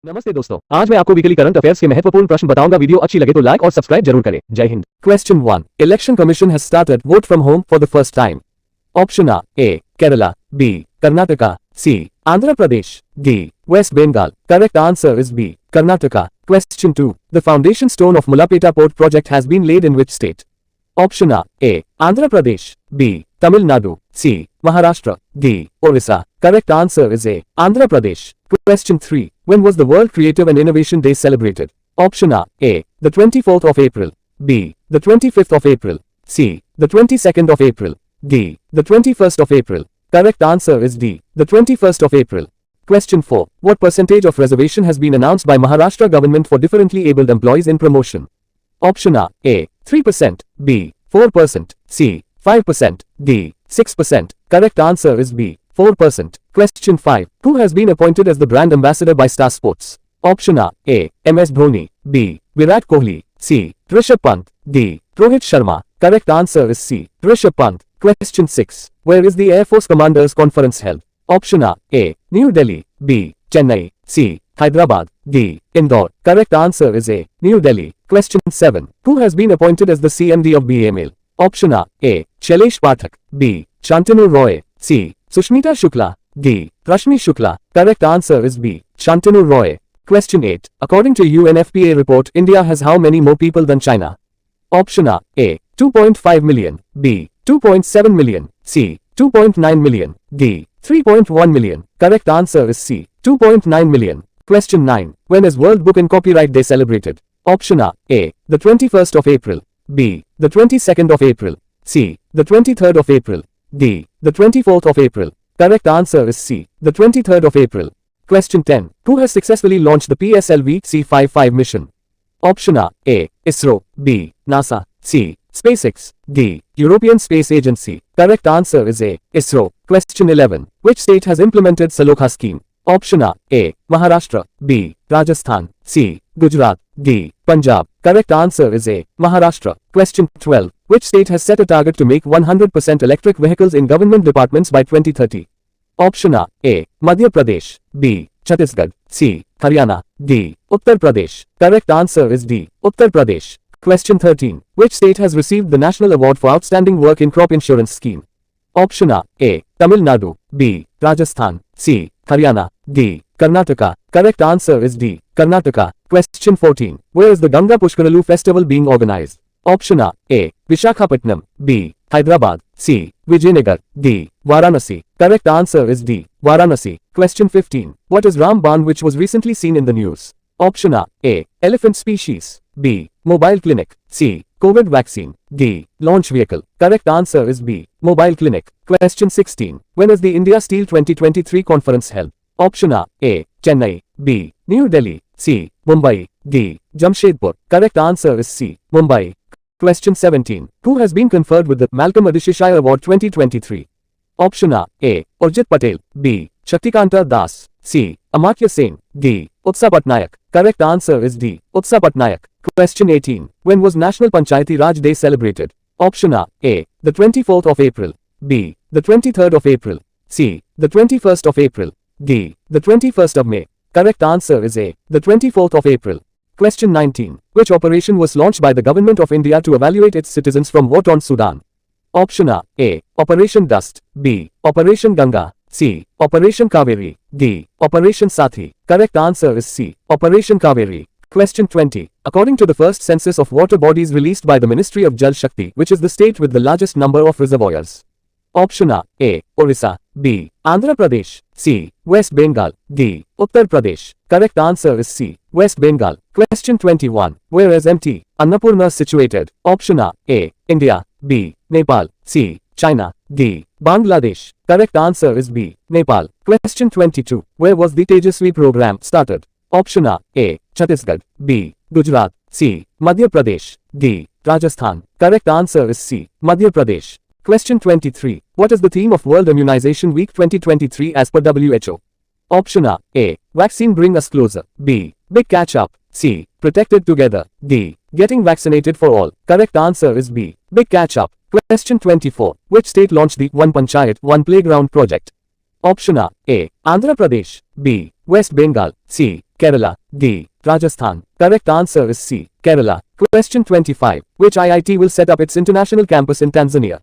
नमस्ते दोस्तों, आज मैं आपको वीकली करंट अफेयर्स के महत्वपूर्ण प्रश्न बताऊंगा। वीडियो अच्छी लगे तो लाइक और सब्सक्राइब जरूर करें। जय Hind. Question 1. Election Commission has started vote from home for the first time. Option A. Kerala. B. Karnataka. C. Andhra Pradesh. D. West Bengal. Correct answer is B. Karnataka. Question 2. The foundation stone of Mullapeta Port project has been laid in which state? Option A. Andhra Pradesh. B. Tamil Nadu. C. Maharashtra. D. Orissa. Correct answer is A. Andhra Pradesh. Question 3. When was the World Creative and Innovation Day celebrated? Option A. The 24th of April. B. The 25th of April. C. The 22nd of April. D. The 21st of April. Correct answer is D. The 21st of April. Question 4. What percentage of reservation has been announced by Maharashtra government for differently abled employees in promotion? Option A. 3%. B. 4%. C. 5%. D. 6%. Correct answer is B. 4%. Question 5. Who has been appointed as the brand ambassador by Star Sports? Option A. MS Dhoni. B. Virat Kohli. C. Rishabh Pant. D. Rohit Sharma. Correct answer is C. Rishabh Pant. Question 6. Where is the Air Force Commanders Conference held? Option A. New Delhi. B. Chennai. C. Hyderabad. D. Indore. Correct answer is A. New Delhi. Question 7. Who has been appointed as the CMD of BAML? Option A. Shailesh Pathak. B. Shantanu Roy. C. Sushmita Shukla. D. Rashmi Shukla. Correct answer is B. Shantanu Roy. Question 8. According to UNFPA report, India has how many more people than China? Option A. 2.5 million. B. 2.7 million. C. 2.9 million. D. 3.1 million. Correct answer is C. 2.9 million. Question 9. When is World Book and Copyright Day celebrated? Option A. The 21st of April. B. The 22nd of April. C. The 23rd of April. D. The 24th of April. Correct answer is C. The 23rd of April. Question 10. Who has successfully launched the PSLV C-55 mission? Option A. ISRO. B. NASA. C. SpaceX. D. European Space Agency. Correct answer is A. ISRO. Question 11. Which state has implemented Salokha scheme? Option A. Maharashtra. B. Rajasthan. C. Gujarat. D. Punjab. Correct answer is A. Maharashtra. Question 12. Which state has set a target to make 100% electric vehicles in government departments by 2030? Option A. Madhya Pradesh. B. Chhattisgarh. C. Haryana. D. Uttar Pradesh. Correct answer is D. Uttar Pradesh. Question 13. Which state has received the National Award for Outstanding Work in Crop Insurance Scheme? Option A. Tamil Nadu. B. Rajasthan. C. Haryana. D. Karnataka. Correct answer is D. Karnataka. Question 14. Where is the Ganga Pushkaralu festival being organized? Option A. Vishakhapatnam. B. Hyderabad. C. Vijayanagar. D. Varanasi. Correct answer is D. Varanasi. Question 15. What is Ramban which was recently seen in the news? Option A. Elephant species. B. Mobile clinic. C. COVID vaccine. D. Launch vehicle. Correct answer is B. Mobile clinic. Question 16. When is the India Steel 2023 conference held? Option A. Chennai. B. New Delhi. C. Mumbai. D. Jamshedpur. Correct answer is C. Mumbai. Question 17. Who has been conferred with the Malcolm Adishishai Award 2023? Option A. Urjit Patel. B. Shaktikanta Das. C. Amartya Sen. D. Utsa Patnaik. Correct answer is D. Utsa Patnaik. Question 18. When was National Panchayati Raj Day celebrated? Option A. The 24th of April. B. The 23rd of April. C. The 21st of April. D. The 21st of May. Correct answer is A. The 24th of April. Question 19. Which operation was launched by the Government of India to evaluate its citizens from war torn Sudan? Option A. Operation Dust. B. Operation Ganga. C. Operation Kaveri. D. Operation Sathi. Correct answer is C. Operation Kaveri. Question 20. According to the first census of water bodies released by the Ministry of Jal Shakti, which is the state with the largest number of reservoirs? Option A. Orissa. B. Andhra Pradesh. C. West Bengal. D. Uttar Pradesh. Correct answer is C. West Bengal. Question 21. Where is MT Annapurna situated? Option A. India. B. Nepal. C. China. D. Bangladesh. Correct answer is B. Nepal. Question 22. Where was the Tejasvi program started? Option A. Chhattisgarh. B. Gujarat. C. Madhya Pradesh. D. Rajasthan. Correct answer is C. Madhya Pradesh. Question 23. What is the theme of World Immunization Week 2023 as per WHO? Option A. Vaccine bring us closer. B. Big catch up. C. Protected together. D. Getting vaccinated for all. Correct answer is B. Big catch up. Question 24. Which state launched the One Panchayat, One Playground project? Option A. Andhra Pradesh. B. West Bengal. C. Kerala. D. Rajasthan. Correct answer is C. Kerala. Question 25. Which IIT will set up its international campus in Tanzania?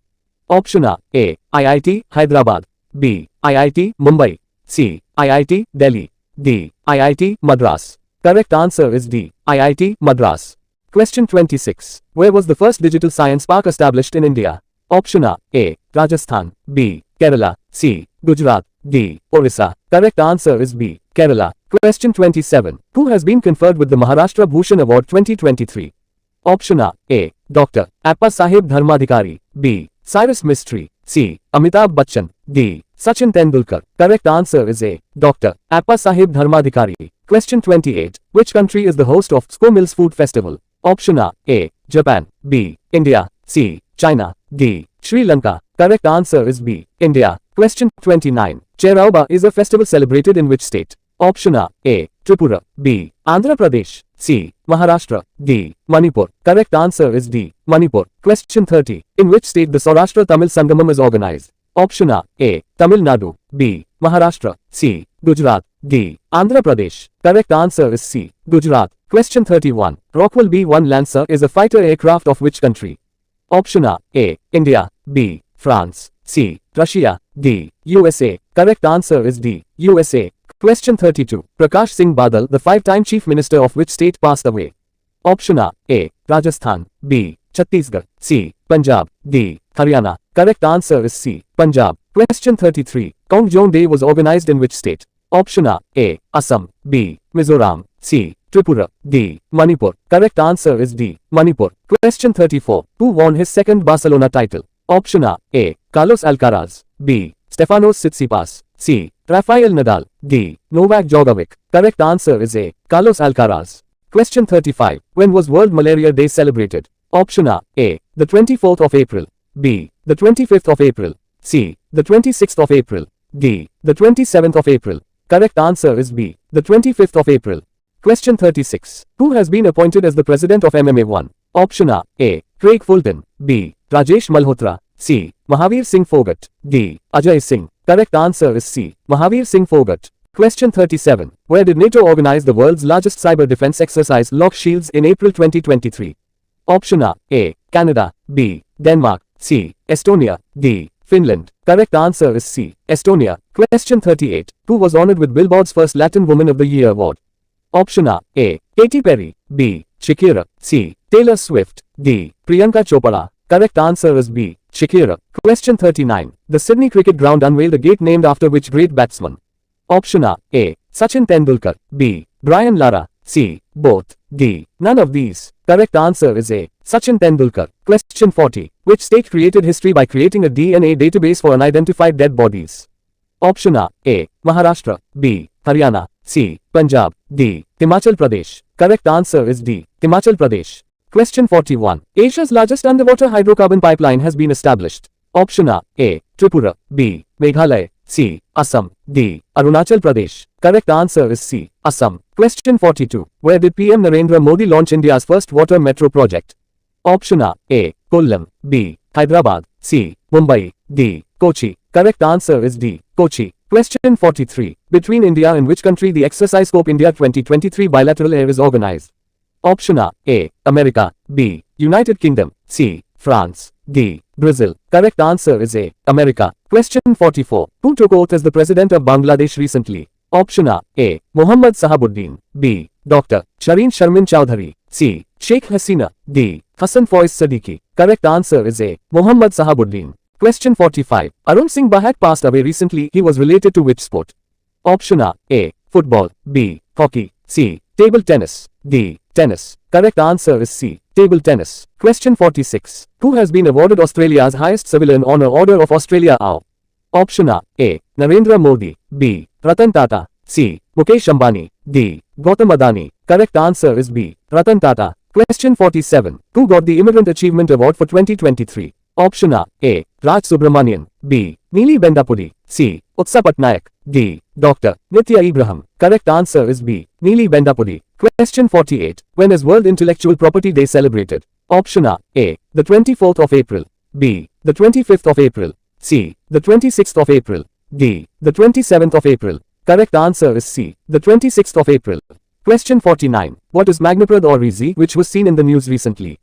Option A. IIT Hyderabad. B. IIT Mumbai. C. IIT Delhi. D. IIT Madras. Correct answer is D. IIT Madras. Question 26. Where was the first digital science park established in India? Option A. Rajasthan. B. Kerala. C. Gujarat. D. Orissa. Correct answer is B. Kerala. Question 27. Who has been conferred with the Maharashtra Bhushan Award 2023? Option A. Dr. Appa Sahib Dharmadhikari. B. Cyrus Mistry. C. Amitabh Bachchan. D. Sachin Tendulkar. Correct answer is A. Dr. Appa Sahib Dharmadhikari. Question 28. Which country is the host of Sco Mills Food Festival? Option A. Japan. B. India. C. China. D. Sri Lanka. Correct answer is B. India. Question 29. Cherauba is a festival celebrated in which state? Option A. Tripura. B. Andhra Pradesh. C. Maharashtra. D. Manipur. Correct answer is D. Manipur. Question 30. In which state the Saurashtra Tamil Sangamam is organized? Option A. Tamil Nadu. B. Maharashtra. C. Gujarat. D. Andhra Pradesh. Correct answer is C. Gujarat. Question 31. Rockwell B-1 Lancer is a fighter aircraft of which country? Option A. India. B. France. C. Russia. D. USA. Correct answer is D. USA. Question 32. Prakash Singh Badal, the five-time Chief Minister of which state, passed away? Option A. Rajasthan. B. Chhattisgarh. C. Punjab. D. Haryana. Correct answer is C. Punjab. Question 33. Kongjon Day was organized in which state? Option A. Assam. B. Mizoram. C. Tripura. D. Manipur. Correct answer is D. Manipur. Question 34. Who won his second Barcelona title? Option A. Carlos Alcaraz. B. Stefanos Tsitsipas. C. Rafael Nadal. D. Novak Djokovic. Correct answer is A. Carlos Alcaraz. Question 35. When was World Malaria Day celebrated? Option A. The 24th of April. B. The 25th of April. C. The 26th of April. D. The 27th of April. Correct answer is B. The 25th of April. Question 36. Who has been appointed as the president of MMA1? Option A. Craig Fulton. B. Rajesh Malhotra. C. Mahavir Singh Phogat. D. Ajay Singh. Correct answer is C. Mahavir Singh Phogat. Question 37. Where did NATO organize the world's largest cyber defense exercise, Lock Shields, in April 2023? Option A. Canada. B. Denmark. C. Estonia. D. Finland. Correct answer is C. Estonia. Question 38. Who was honored with Billboard's first Latin Woman of the Year award? Option A. Katy Perry. B. Shakira. C. Taylor Swift. D. Priyanka Chopra. Correct answer is B. Shakira. Question 39. The Sydney Cricket Ground unveiled a gate named after which great batsman? Option A. Sachin Tendulkar. B. Brian Lara. C. Both. D. None of these. Correct answer is A. Sachin Tendulkar. Question 40. Which state created history by creating a DNA database for unidentified dead bodies? Option A. Maharashtra. B. Haryana. C. Punjab. D. Himachal Pradesh. Correct answer is D. Himachal Pradesh. Question 41. Asia's largest underwater hydrocarbon pipeline has been established. Option A. Tripura. B. Meghalaya. C. Assam. D. Arunachal Pradesh. Correct answer is C. Assam. Question 42. Where did PM Narendra Modi launch India's first water metro project? Option A. Kollam. B. Hyderabad. C. Mumbai. D. Kochi. Correct answer is D. Kochi. Question 43. Between India and which country the exercise Scope India 2023 bilateral air is organized? Option A. America. B. United Kingdom. C. France. D. Brazil. Correct answer is A. America. Question 44. Who took oath as the president of Bangladesh recently? Option A. Mohammad Sahabuddin. B. Dr. Shireen Sharmin Chowdhury. C. Sheikh Hasina. D. Hassan Faiz Siddiqui. Correct answer is A. Mohammad Sahabuddin. Question 45. Arun Singh Bahak passed away recently. He was related to which sport? Option A. Football. B. Hockey. C. Table tennis. D. Tennis. Correct answer is C. Table tennis. Question 46. Who has been awarded Australia's highest civilian honour, Order of Australia AU? Option A. Narendra Modi. B. Ratan Tata. C. Mukesh Ambani. D. Gautam Adani. Correct answer is B. Ratan Tata. Question 47. Who got the Immigrant Achievement Award for 2023? Option A. Raj Subramanian. B. Neeli Bendapudi. C. Utsa Patnaik. D. Dr. Nitya Ibrahim. Correct answer is B. Neeli Bendapudi. Question 48. When is World Intellectual Property Day celebrated? Option A. The 24th of April. B. The 25th of April. C. The 26th of April. D. The 27th of April. Correct answer is C. The 26th of April. Question 49. What is Magnaprad or Rhizi which was seen in the news recently?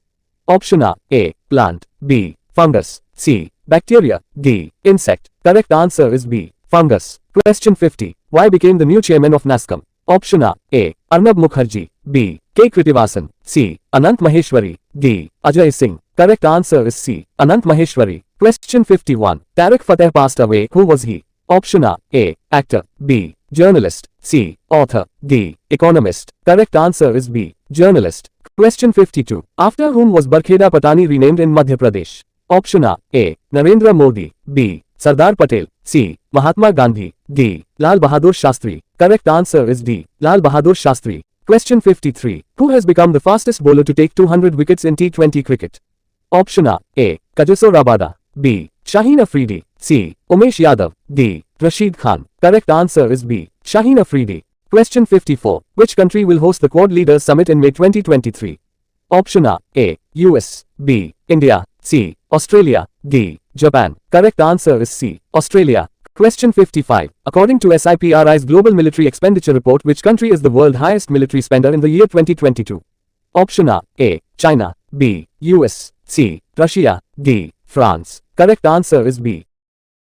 Option A. Plant. B. Fungus. C. Bacteria. D. Insect. Correct answer is B. Fungus. Question 50. Why became the new chairman of NASCOM? Option A. Arnab Mukherjee. B. K. Kritivasan. C. Anant Maheshwari. D. Ajay Singh. Correct answer is C. Anant Maheshwari. Question 51. Tariq Fateh passed away. Who was he? Option A. Actor. B. Journalist. C. Author. D. Economist. Correct answer is B. Journalist. Question 52. After whom was Barkheda Patani renamed in Madhya Pradesh? Option A. Narendra Modi. B. Sardar Patel. C. Mahatma Gandhi. D. Lal Bahadur Shastri. Correct answer is D. Lal Bahadur Shastri. Question 53. Who has become the fastest bowler to take 200 wickets in T20 cricket? Option A. Kagiso Rabada. B. Shaheen Afridi. C. Umesh Yadav. D. Rashid Khan. Correct answer is B. Shaheen Afridi. Question 54. Which country will host the Quad Leaders Summit in May 2023? Option A. US. B. India. C. Australia. D. Japan. Correct answer is C. Australia. Question 55. According to SIPRI's Global Military Expenditure Report, which country is the world's highest military spender in the year 2022? Option A. China. B. US. C. Russia. D. France. Correct answer is B.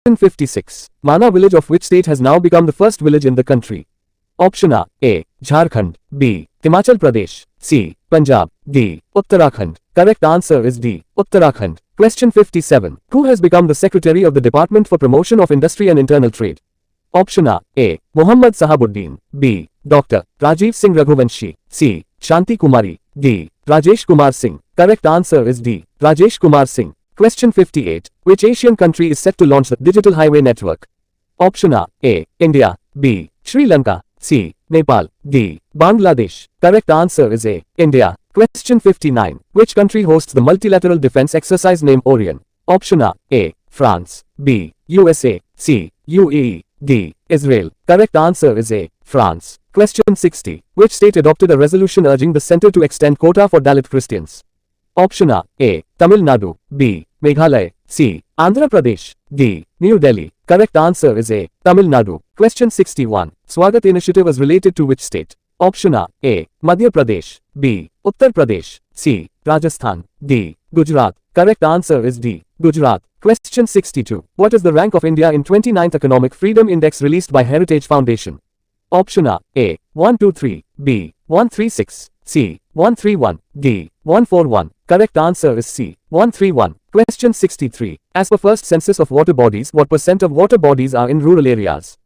Question 56. Mana village of which state has now become the first village in the country? Option A. Jharkhand. B. Himachal Pradesh. C. Punjab. D. Uttarakhand. Correct answer is D. Uttarakhand. Question 57. Who has become the Secretary of the Department for Promotion of Industry and Internal Trade? Option A. Muhammad Sahabuddin. B. Dr. Rajiv Singh Raghuvanshi. C. Shanti Kumari. D. Rajesh Kumar Singh. Correct answer is D. Rajesh Kumar Singh. Question 58. Which Asian country is set to launch the digital highway network? Option A. India. B. Sri Lanka. C. Nepal. D. Bangladesh. Correct answer is A. India. Question 59. Which country hosts the multilateral defense exercise named Orion? Option A. France. B. USA. C. UAE. D. Israel. Correct answer is A. France. Question 60. Which state adopted a resolution urging the center to extend quota for Dalit Christians? Option A. Tamil Nadu. B. Meghalaya. C. Andhra Pradesh. D. New Delhi. Correct answer is A. Tamil Nadu. Question 61. Swagat initiative is related to which state? Option A. Madhya Pradesh. B. Uttar Pradesh. C. Rajasthan. D. Gujarat. Correct answer is D. Gujarat. Question 62. What is the rank of India in 29th Economic Freedom Index released by Heritage Foundation? Option A. 123. B. 136. C. 131. D. 141. Correct answer is C. 131. Question 63. As per first census of water bodies, what percent of water bodies are in rural areas?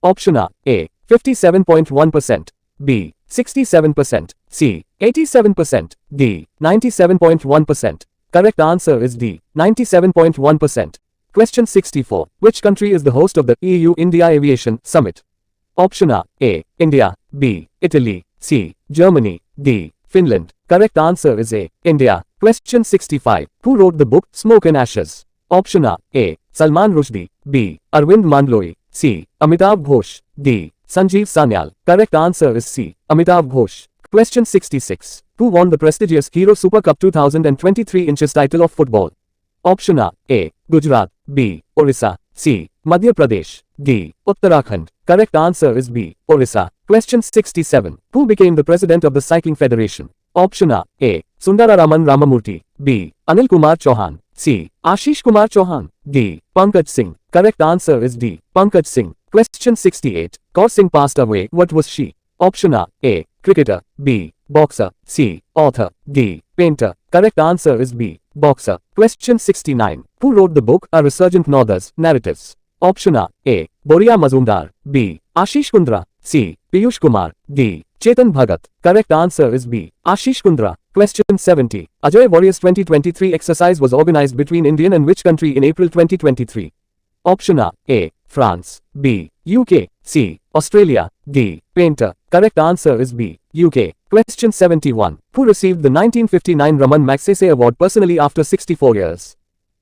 Option A. 57.1%. B. 67%. C. 87%. D. 97.1%. Correct answer is D. 97.1%. Question 64. Which country is the host of the EU-India Aviation Summit? Option A. India. B. Italy. C. Germany. D. Finland. Correct answer is A. India. Question 65. Who wrote the book Smoke and Ashes? Option A. Salman Rushdie. B. Arvind Mandloi. C. Amitabh Ghosh. D. Sanjeev Sanyal. Correct answer is C. Amitabh Ghosh. Question 66. Who won the prestigious Hero Super Cup 2023 inches title of football? Option A. Gujarat. B. Orissa. C. Madhya Pradesh. D. Uttarakhand. Correct answer is B. Orissa. Question 67. Who became the president of the Cycling Federation? Option A. Sundararaman Ramamurthy. B. Anil Kumar Chauhan. C. Ashish Kumar Chauhan. D. Pankaj Singh. Correct answer is D. Pankaj Singh. Question 68. Kaur Singh passed away. What was she? Option A. Cricketer. B. Boxer. C. Author. D. Painter. Correct answer is B. Boxer. Question 69. Who wrote the book A Resurgent Northers, Narratives? Option A. Boria Mazumdar. B. Ashish Kundra. C. Piyush Kumar. D. Chetan Bhagat. Correct answer is B. Ashish Kundra. Question 70. Ajay Warriors 2023 exercise was organized between India and which country in April 2023? Option A. France. B. UK. C. Australia. D. Painter. Correct answer is B. UK. Question 71. Who received the 1959 Raman Magsaysay Award personally after 64 years?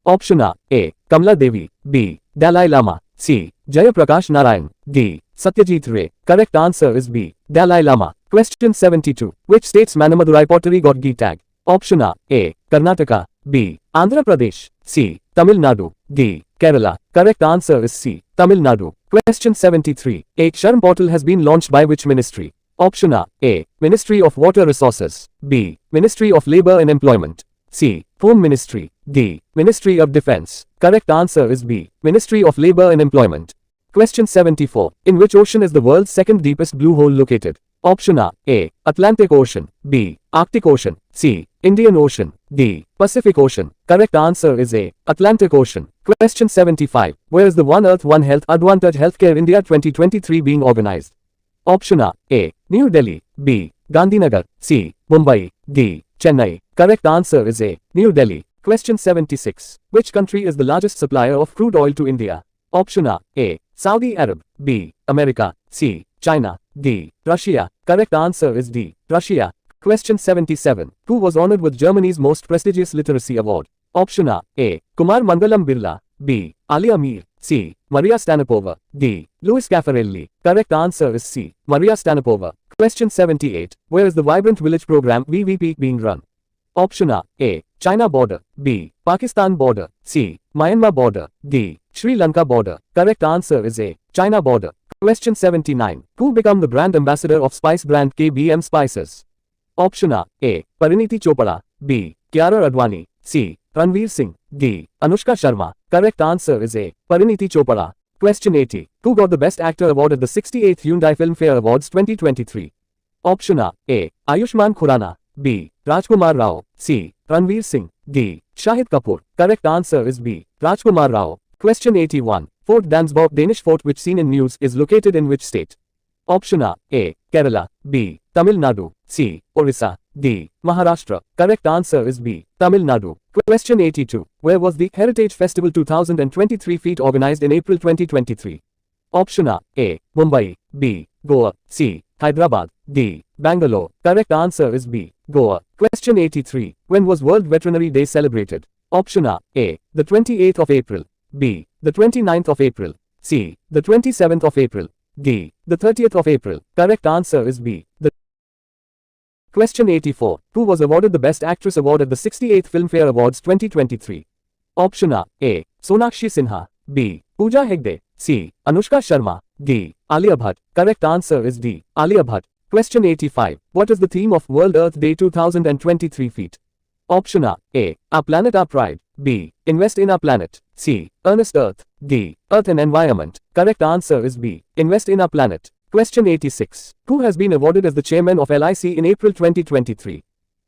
Option A. Kamala Devi. B. Dalai Lama. C. Jayaprakash Narayan. D. Satyajit Ray. Correct answer is B. Dalai Lama. Question 72. Which state's Manamadurai pottery got G tag? Option A. Karnataka. B. Andhra Pradesh. C. Tamil Nadu. D. Kerala. Correct answer is C. Tamil Nadu. Question 73. A Sharm portal has been launched by which ministry? Option A. Ministry of Water Resources. B. Ministry of Labor and Employment. C. Home Ministry. D. Ministry of Defense. Correct answer is B. Ministry of Labor and Employment. Question 74. In which ocean is the world's second deepest blue hole located? Option A. Atlantic Ocean. B. Arctic Ocean. C. Indian Ocean. D. Pacific Ocean. Correct answer is A. Atlantic Ocean. Question 75. Where is the One Earth One Health Advantage Healthcare India 2023 being organized? Option A. New Delhi. B. Gandhinagar. C. Mumbai. D. Chennai. Correct answer is A. New Delhi. Question 76. Which country is the largest supplier of crude oil to India? Option A. Saudi Arab. B. America. C. China. D. Russia. Correct answer is D. Russia. Question 77. Who was honored with Germany's most prestigious literacy award? Option A. Kumar Mangalam Birla. B. Ali Amir. C. Maria Stanipova. D. Louis Caffarelli. Correct answer is C. Maria Stanipova. Question 78. Where is the Vibrant Village program VVP being run? Option A. China border. B. Pakistan border. C. Myanmar border. D. Sri Lanka border. Correct answer is A. China border. Question 79. Who become the brand ambassador of spice brand KBM Spices? Option A. Pariniti Chopra. B. Kiara Advani. C. Ranveer Singh. D. Anushka Sharma. Correct answer is A. Pariniti Chopra. Question 80. Who got the Best Actor award at the 68th Hyundai Filmfare Awards 2023? Option A. Ayushmann Khurrana. B. Rajkumar Rao. C. Ranveer Singh. D. Shahid Kapoor. Correct answer is B. Rajkumar Rao. Question 81. Fort Dansborg Danish fort which seen in news is located in which state? Option A. Kerala. B. Tamil Nadu. C. Orissa. D. Maharashtra. Correct answer is B. Tamil Nadu. Question 82. Where was the Heritage Festival 2023 feat organized in April 2023? Option A. Mumbai. B. Goa. C. Hyderabad. D. Bangalore. Correct answer is B. Goa. Question 83. When was World Veterinary Day celebrated? Option A. The 28th of April. B. The 29th of April. C. The 27th of April. D. The 30th of April. Correct answer is B. The Question 84. Who was awarded the Best Actress Award at the 68th Filmfare Awards 2023? Option A. Sonakshi Sinha. B. Pooja Hegde. C. Anushka Sharma. D. Alia Bhatt. Correct answer is D. Alia Bhatt. Question 85. What is the theme of World Earth Day 2023 feat? Option A. Our Planet Our Pride. B. Invest in Our Planet. C. Earnest Earth. D. Earth and Environment. Correct answer is B. Invest in Our Planet. Question 86. Who has been awarded as the chairman of LIC in April 2023?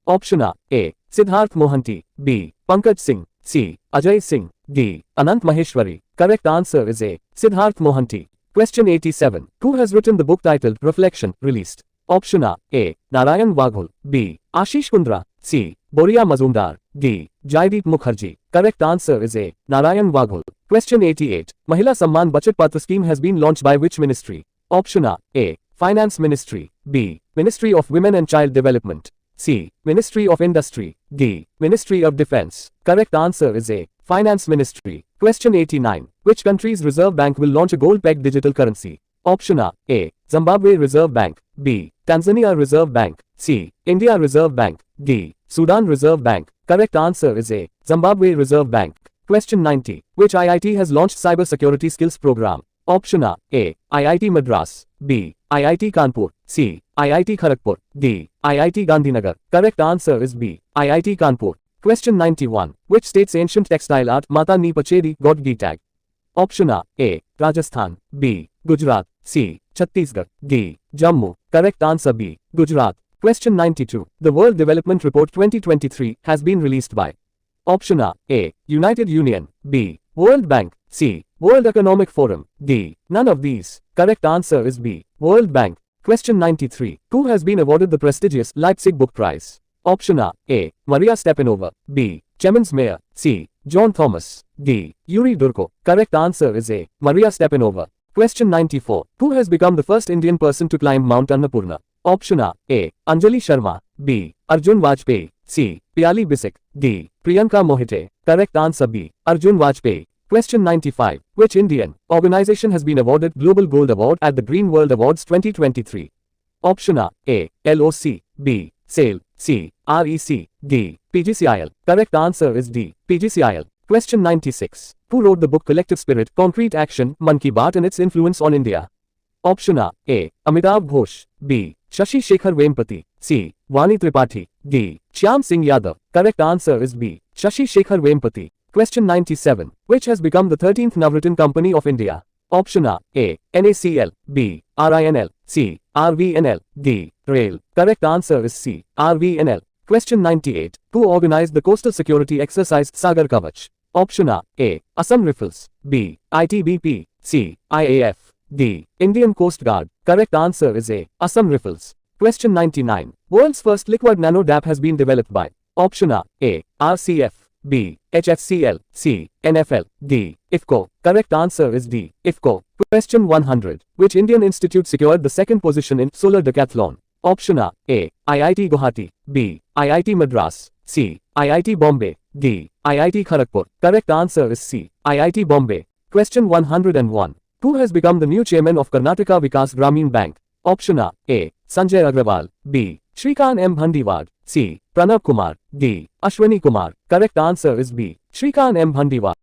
Option A. Siddharth Mohanty. B. Pankaj Singh. C. Ajay Singh. D. Anant Maheshwari. Correct answer is A. Siddharth Mohanty. Question 87. Who has written the book titled Reflection, released? Option A. Narayan Waghul. B. Ashish Kundra. C. Boria Mazumdar. D. Jaideep Mukherjee. Correct answer is A. Narayan Waghul. Question 88. Mahila Samman Bachat Patra scheme has been launched by which ministry? Option A. Finance Ministry. B. Ministry of Women and Child Development. C. Ministry of Industry. D. Ministry of Defense. Correct answer is A. Finance Ministry. Question 89. Which country's Reserve Bank will launch a gold-pegged digital currency? Option A. Zimbabwe Reserve Bank. B. Tanzania Reserve Bank. C. India Reserve Bank. D. Sudan Reserve Bank. Correct answer is A. Zimbabwe Reserve Bank. Question 90. Which IIT has launched Cyber Security Skills Program? Option A. IIT Madras. B. IIT Kanpur. C. IIT Kharagpur. D. IIT Gandhinagar. Correct answer is B. IIT Kanpur. Question 91. Which state's ancient textile art Mata Ni Pachedi got G tag? Option A. Rajasthan. B. Gujarat. C. Chhattisgarh. D. Jammu. Correct answer B. Gujarat. Question 92. The World Development Report 2023 has been released by Option A. United Union. B. World Bank. C. World Economic Forum. D. None of these. Correct answer is B. World Bank. Question 93. Who has been awarded the prestigious Leipzig Book Prize? Option A. Maria Stepanova. B. Clemens Meyer. C. John Thomas. D. Yuri Durko. Correct answer is A. Maria Stepanova. Question 94. Who has become the first Indian person to climb Mount Annapurna? Option A. Anjali Sharma. B. Arjun Vajpayee. C. Piali Bisik. D. Priyanka Mohite. Correct answer B. Arjun Vajpayee. Question 95. Which Indian organization has been awarded Global Gold Award at the Green World Awards 2023? Option A. LOC. B. SAIL. C. REC. D. PGCIL. Correct answer is D. PGCIL. Question 96. Who wrote the book Collective Spirit, Concrete Action, Mann Ki Baat and its influence on India? Option A. Amitav Ghosh. B. Shashi Shekhar Vempati. C. Vani Tripathi. D. Shyam Singh Yadav. Correct answer is B. Shashi Shekhar Vempati. Question 97. Which has become the 13th Navratna Company of India? Option A. NACL. B. RINL. C. RVNL. D. Rail. Correct answer is C. RVNL. Question 98. Who organized the coastal security exercise Sagar Kavach? Option A. Assam Rifles. B. ITBP. C. IAF. D. Indian Coast Guard. Correct answer is A. Assam Rifles. Question 99. World's first liquid nano DAP has been developed by. Option A. RCF. B. HFCL. C. NFL. D. IFCO. Correct answer is D. IFCO. Question 100. Which Indian institute secured the second position in solar decathlon? Option A. IIT Guwahati. B. IIT Madras. C. IIT Bombay. D. IIT Kharagpur. Correct answer is C. IIT Bombay. Question 101. Who has become the new chairman of Karnataka Vikas Grameen Bank? Option A. Sanjay Agrawal. B. Shrikant M. Bhandiwad. C. Pranav Kumar. D. Ashwani Kumar. Correct answer is B. Shrikant M. Bhandiwad.